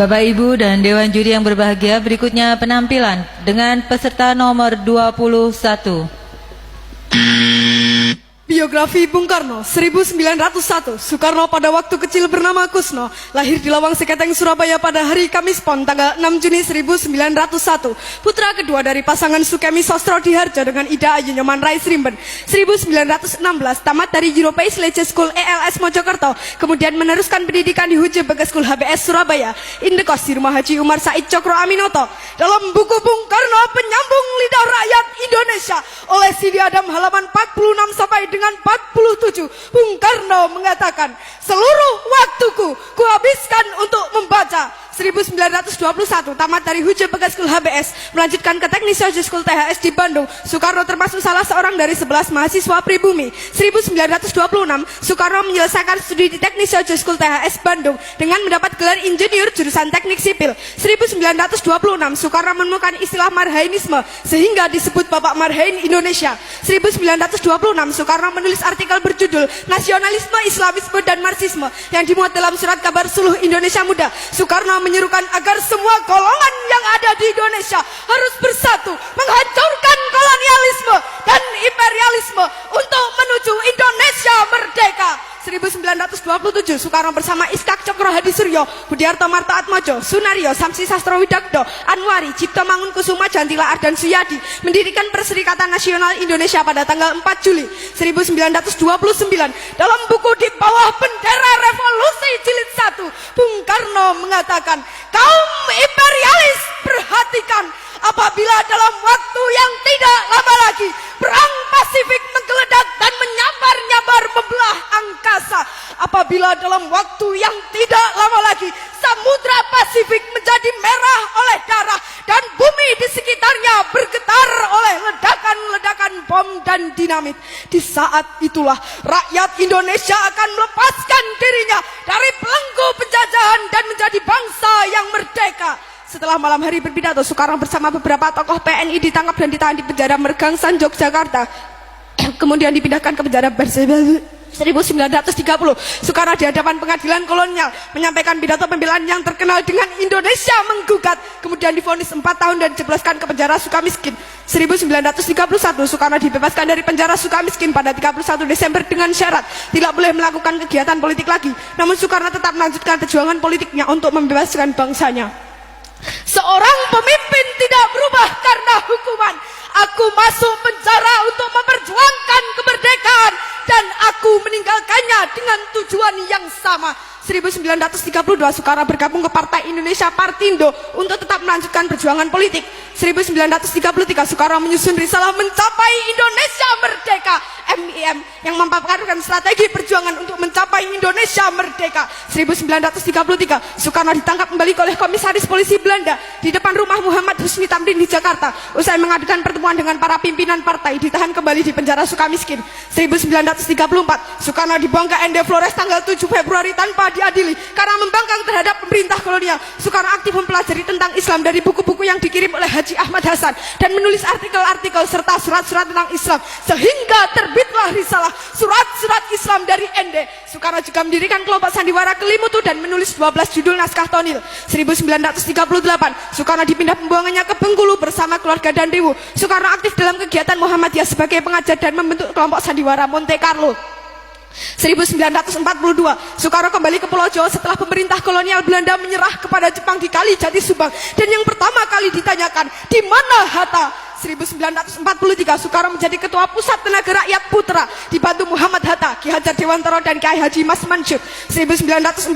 Bapak, Ibu, dan Dewan Juri yang berbahagia, berikutnya penampilan dengan peserta nomor 21. Biografi Bung Karno, 1901. Soekarno pada waktu kecil bernama Kusno, lahir di Lawang Seketeng, Surabaya pada hari Kamis Pon tanggal 6 Juni 1901. Putra kedua dari pasangan Sukemi Sostro Diharjo dengan Ida Ayu Nyoman Rais Rimben. 1916 tamat dari European Legion School ELS Mojokerto, kemudian meneruskan pendidikan di Huje Bagas School HBS Surabaya. Indekos di rumah Haji Umar Said Cokro Aminoto. Dalam buku Bung Karno Penyambung Lidah Rakyat Indonesia oleh Sidi Adam halaman 46 sampai dengan 47, Bung Karno mengatakan, seluruh waktuku kuhabiskan untuk membaca. 1921 tamat dari Huje Bagas School HBS, melanjutkan ke Teknik Social School THS di Bandung. Soekarno termasuk salah seorang dari 11 mahasiswa pribumi. 1926 Soekarno menyelesaikan studi di Teknik Social School THS Bandung dengan mendapat gelar insinyur jurusan Teknik Sipil. 1926 Soekarno menemukan istilah Marhainisme sehingga disebut Bapak Marhain Indonesia. 1926 Soekarno menulis artikel berjudul Nasionalisme, Islamisme, dan Marxisme yang dimuat dalam surat kabar Suluh Indonesia Muda. Soekarno menyerukan agar semua golongan yang ada di Indonesia harus bersatu menghancurkan kolonialisme dan imperialisme untuk menuju Indonesia merdeka. 1927 Soekarno bersama Iskak Cokro Hadisuryo, Budiarto Marto Atmojo, Sunario, Samsi Sastro Widakdo, Anwari, Cipto Mangunkusuma, Jantila Ardan Suyadi mendirikan Perserikatan Nasional Indonesia pada tanggal 4 Juli 1929. Dalam buku Di Bawah Bendera Revolusi Jilid 1, Bung Karno mengatakan, kaum imperialis perhatikan, apabila dalam waktu yang tidak lama lagi perang Pasifik menggeledak dan menyambar-nyambar membelah angkasa, apabila dalam waktu yang tidak lama lagi Samudra Pasifik menjadi merah oleh darah dan bumi di sekitarnya bergetar oleh ledakan-ledakan bom dan dinamit, di saat itulah rakyat Indonesia akan melepaskan dirinya dari belenggu penjajahan dan menjadi bangsa yang merdeka. Setelah malam hari berpidato, Soekarno bersama beberapa tokoh PNI ditangkap dan ditahan di penjara Mergangsan, Yogyakarta. Kemudian dipindahkan ke penjara Bersebel. 1930 Soekarno di hadapan pengadilan kolonial menyampaikan pidato pembelaan yang terkenal dengan Indonesia menggugat, kemudian divonis 4 tahun dan dijebloskan ke penjara Sukamiskin. 1931 Soekarno dibebaskan dari penjara Sukamiskin pada 31 Desember dengan syarat tidak boleh melakukan kegiatan politik lagi. Namun Soekarno tetap melanjutkan perjuangan politiknya untuk membebaskan bangsanya. Seorang pemimpin tidak berubah karena hukuman. Aku masuk penjara untuk memperjuangkan kemerdekaan dan aku meninggalkannya dengan tujuan yang sama. 1932 Soekarno bergabung ke Partai Indonesia Partindo untuk tetap melanjutkan perjuangan politik. 1933 Soekarno menyusun risalah Mencapai Indonesia Merdeka MIM yang memaparkan strategi perjuangan untuk mencapai Indonesia Merdeka. 1933 Soekarno ditangkap kembali oleh komisaris polisi Belanda di depan rumah Muhammad Husni Tamrin di Jakarta. Usai mengadukan pertemuan dengan para pimpinan partai, ditahan kembali di penjara Sukamiskin. 1934 Soekarno dibuang ke ND Flores tanggal 7 Februari tanpa diadili karena membangkang terhadap pemerintah kolonial. Soekarno aktif mempelajari tentang Islam dari buku-buku yang dikirim oleh Haji Ahmad Hasan dan menulis artikel-artikel serta surat-surat tentang Islam sehingga terbitlah risalah Surat-Surat Islam dari ND. Soekarno juga mendirikan kelompok sandiwara Kelimutu dan menulis 12 judul naskah tonil. 1938 Soekarno dipindah pembuangannya ke Bengkulu bersama keluarga dan Dewu. Soekarno aktif dalam kegiatan Muhammadiyah sebagai pengajar dan membentuk kelompok sandiwara Monte Carlo. 1942 Soekarno kembali ke Pulau Jawa setelah pemerintah kolonial Belanda menyerah kepada Jepang di Kali Jati Subang, dan yang pertama kali ditanyakan, di mana Hatta? 1943 Soekarno menjadi ketua Pusat Tenaga Rakyat Putra dibantu Muhammad Hatta, Ki Hajar Dewantara dan Kiai Haji Mas Mansur. 1945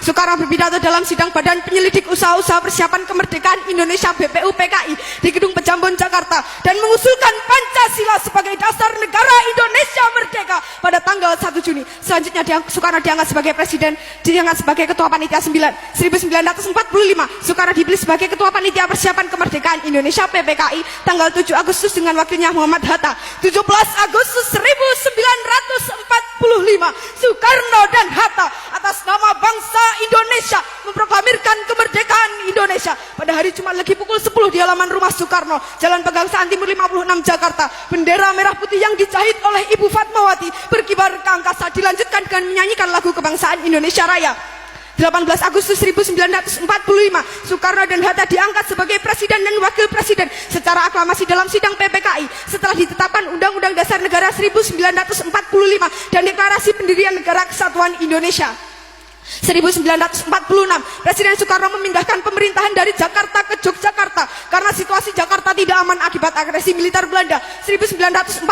Soekarno berpidato dalam sidang Badan Penyelidik Usaha-Usaha Persiapan Kemerdekaan Indonesia BPU PKI di Gedung Pejambon Jakarta dan mengusulkan Pancasila sebagai dasar negara Indonesia merdeka pada tanggal 1 Juni. Selanjutnya Soekarno diangkat sebagai presiden, diangkat sebagai ketua panitia 9. 1945 Soekarno dipilih sebagai ketua panitia persiapan kemerdekaan Indonesia PPKI tanggal 7 Agustus dengan wakilnya Muhammad Hatta. 17 Agustus 1945 Soekarno dan Hatta atas nama bangsa Indonesia memproklamirkan kemerdekaan Indonesia. Pada hari Jumat Legi pukul 10 di halaman rumah Soekarno, Jalan Pegangsaan Timur 56 Jakarta, bendera merah putih yang dijahit oleh Ibu Fatmawati berkibar ke angkasa, dilanjutkan dengan menyanyikan lagu kebangsaan Indonesia Raya. 18 Agustus 1945, Soekarno dan Hatta diangkat sebagai presiden dan wakil presiden secara aklamasi dalam sidang PPKI setelah ditetapkan Undang-Undang Dasar Negara 1945 dan Deklarasi Pendirian Negara Kesatuan Indonesia. 1946, Presiden Soekarno memindahkan pemerintahan dari Jakarta ke Yogyakarta karena situasi Jakarta tidak aman akibat agresi militer Belanda. 1948,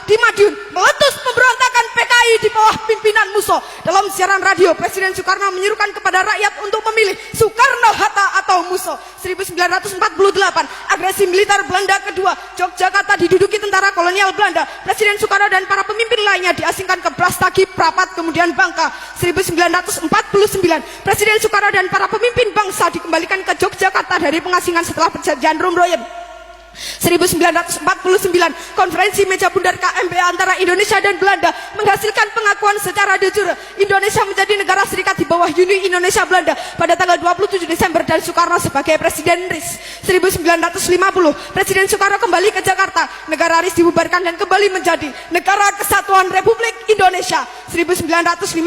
di Madiun meletus pemberontakan PKI di bawah pimpinan Musso. Dalam siaran radio, Presiden Soekarno menyuruhkan kepada rakyat untuk memilih Soekarno, Hatta atau Musso. 1948, agresi militer Belanda kedua, Yogyakarta diduduki tentara kolonial Belanda. Presiden Soekarno dan para pemimpin lainnya diasingkan ke Brastagi, Prapat, kemudian Bangka. 1949, Presiden Soekarno dan para pemimpin bangsa dikembalikan ke Yogyakarta dari pengasingan setelah perjanjian Rumroyen. 1949, konferensi meja bundar KMB antara Indonesia dan Belanda menghasilkan pengakuan secara de jure Indonesia menjadi negara serikat di bawah Uni Indonesia Belanda pada tanggal 27 Desember dan Soekarno sebagai Presiden RIS. 1950, Presiden Soekarno kembali ke Jakarta, negara RIS dibubarkan dan kembali menjadi Negara Kesatuan Republik Indonesia. 1955,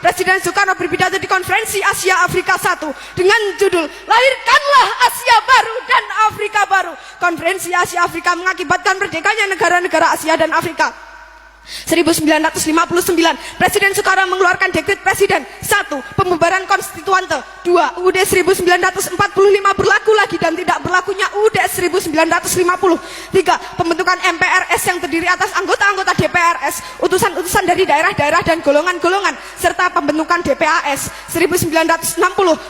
Presiden Soekarno berpidato di konferensi Asia Afrika I dengan judul Lahirkanlah Asia Baru dan Afrika Baru. Konferensi Asia Afrika mengakibatkan merdekanya negara-negara Asia dan Afrika. 1959, Presiden Soekarno mengeluarkan dekret Presiden 1. Pembubaran konstituante 2. UUD 1945 berlaku lagi dan tidak berlakunya UUD 1950 3. Pembentukan MPRS yang terdiri atas anggota-anggota DPRS, utusan-utusan dari daerah-daerah dan golongan-golongan, serta pembentukan DPAS. 1960,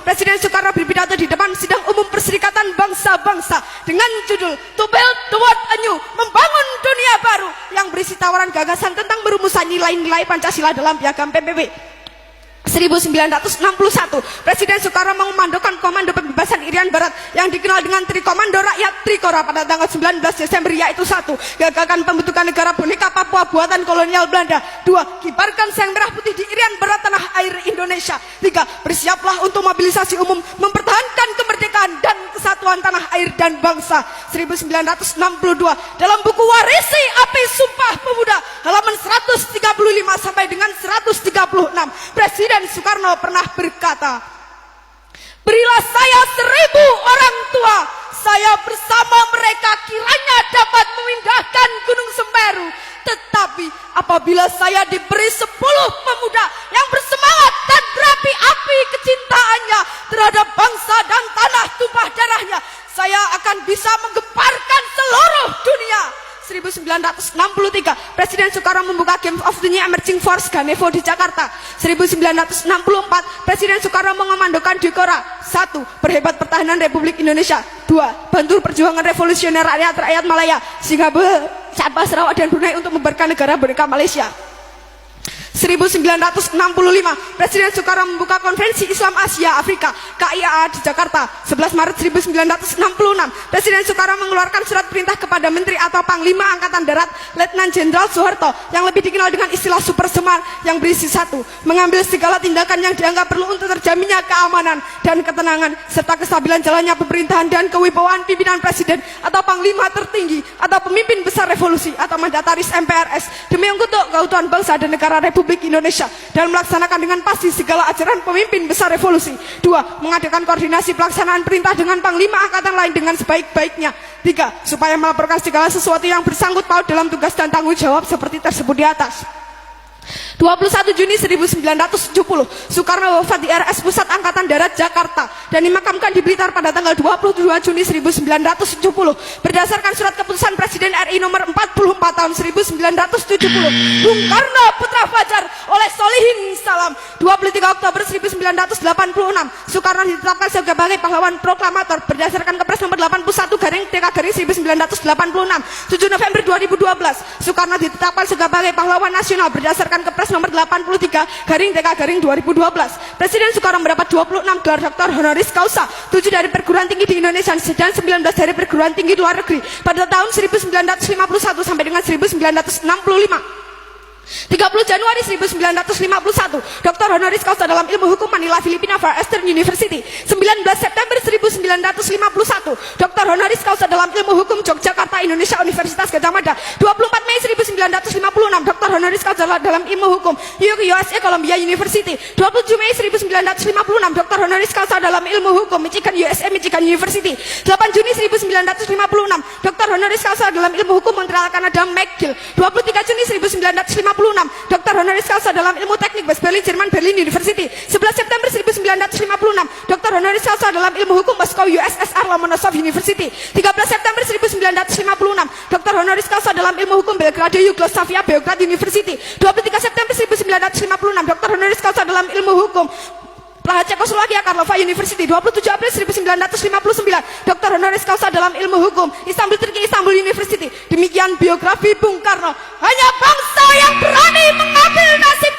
Presiden Soekarno berpidato di depan Sidang Umum Perserikatan Bangsa-Bangsa dengan judul To Build the World Anew, membangun dunia baru, yang berisi tawaran gagasan tentang merumusan nilai-nilai Pancasila dalam piagam PBB. 1961, Presiden Soekarno mengomandokan Komando Pembebasan Irian Barat yang dikenal dengan Trikomando Rakyat Trikora pada tanggal 19 Desember, yaitu 1. Gagakan pembentukan negara boneka Papua buatan kolonial Belanda. 2. Kibarkan sang merah putih di Irian Barat tanah air Indonesia. 3. Bersiaplah untuk mobilisasi umum mempertahankan kemerdekaan dan kesatuan tanah air dan bangsa. 1962, dalam buku Warisi Api Sumpah Pemuda halaman 135 sampai dengan 136, Presiden Soekarno pernah berkata, berilah saya 1000 orang tua, saya bersama mereka kiranya dapat memindahkan Gunung Semeru. Tetapi apabila saya diberi 10 pemuda yang bersemangat dan berapi-api kecintaannya terhadap bangsa dan tanah tumpah darahnya, saya akan bisa menggemparkan seluruh dunia. 1963, Presiden Soekarno membuka Game of the New Emerging Force Ganevo di Jakarta. 1964, Presiden Soekarno mengomandokan Dekora. 1. Perhebat pertahanan Republik Indonesia. 2. Bantu perjuangan revolusioner rakyat Malaya, Singapura, Sabah, Sarawak dan Brunei untuk membubarkan negara boneka Malaysia. 1965, Presiden Soekarno membuka Konferensi Islam Asia Afrika KIAA di Jakarta. 11 Maret 1966, Presiden Soekarno mengeluarkan surat perintah kepada Menteri atau Panglima Angkatan Darat Letnan Jenderal Soeharto yang lebih dikenal dengan istilah Super Semar, yang berisi 1. Mengambil segala tindakan yang dianggap perlu untuk terjaminnya keamanan dan ketenangan serta kestabilan jalannya pemerintahan dan kewibawaan pimpinan Presiden atau Panglima tertinggi atau pemimpin besar revolusi atau mandataris MPRS demi untuk keutuhan bangsa dan negara Republik Indonesia dan melaksanakan dengan pasti segala ajaran pemimpin besar revolusi. 2. Mengadakan koordinasi pelaksanaan perintah dengan Panglima Angkatan lain dengan sebaik-baiknya. 3. Supaya melaporkan segala sesuatu yang bersangkut paut dalam tugas dan tanggung jawab seperti tersebut di atas. 21 Juni 1970, Soekarno wafat di RS Pusat Angkatan Darat Jakarta dan dimakamkan di Blitar pada tanggal 22 Juni 1970 berdasarkan surat keputusan Presiden RI nomor 44 tahun 1970. Bung Karno Putra Fajar oleh Solihin Salam. 23 Oktober 1986, Soekarno ditetapkan sebagai pahlawan proklamator berdasarkan Kepres nomor 81/TK/1986. 7 November 2012, Soekarno ditetapkan sebagai pahlawan nasional berdasarkan Kepres nomor 83/TK/2012. Presiden Soekarno mendapat 26 gelar doktor honoris causa, 7 dari perguruan tinggi di Indonesia dan 19 dari perguruan tinggi luar negeri pada tahun 1951 sampai dengan 1965. 30 Januari 1951, Dr. Honoris Causa dalam ilmu hukum Manila, Filipina, Far Eastern University. 19 September 1951, Dr. Honoris Causa dalam ilmu hukum Yogyakarta, Indonesia, Universitas Gadjah Mada. 24 Mei 1956, Dr. Honoris Causa dalam ilmu hukum USA, Columbia University. 27 Mei 1956, Dr. Honoris Causa dalam ilmu hukum Michigan, USA, Michigan University. 8 Juni 1956, Dr. Honoris Causa dalam ilmu hukum Montreal, Kanada, McGill. 23 Juni 1956, Dr. Honoris Causa dalam ilmu teknik West Berlin, Jerman, Berlin University. 11 September 1956, Dr. Honoris Causa dalam ilmu hukum Moskow, USSR, Lomonosov University. 13 September 1956, Dr. Honoris Causa dalam ilmu hukum Belgrade, Yugoslavia, Beograd University. 23 September 1956, Dr. Honoris Causa dalam ilmu hukum Praha, Cekoslovakia, Karlova University. 27 April 1959, Dr. Honoris Causa dalam ilmu hukum Istanbul, Turki, Istanbul University. Demikian biografi Bung Karno. Hanya bangsa yang berani mengambil nasib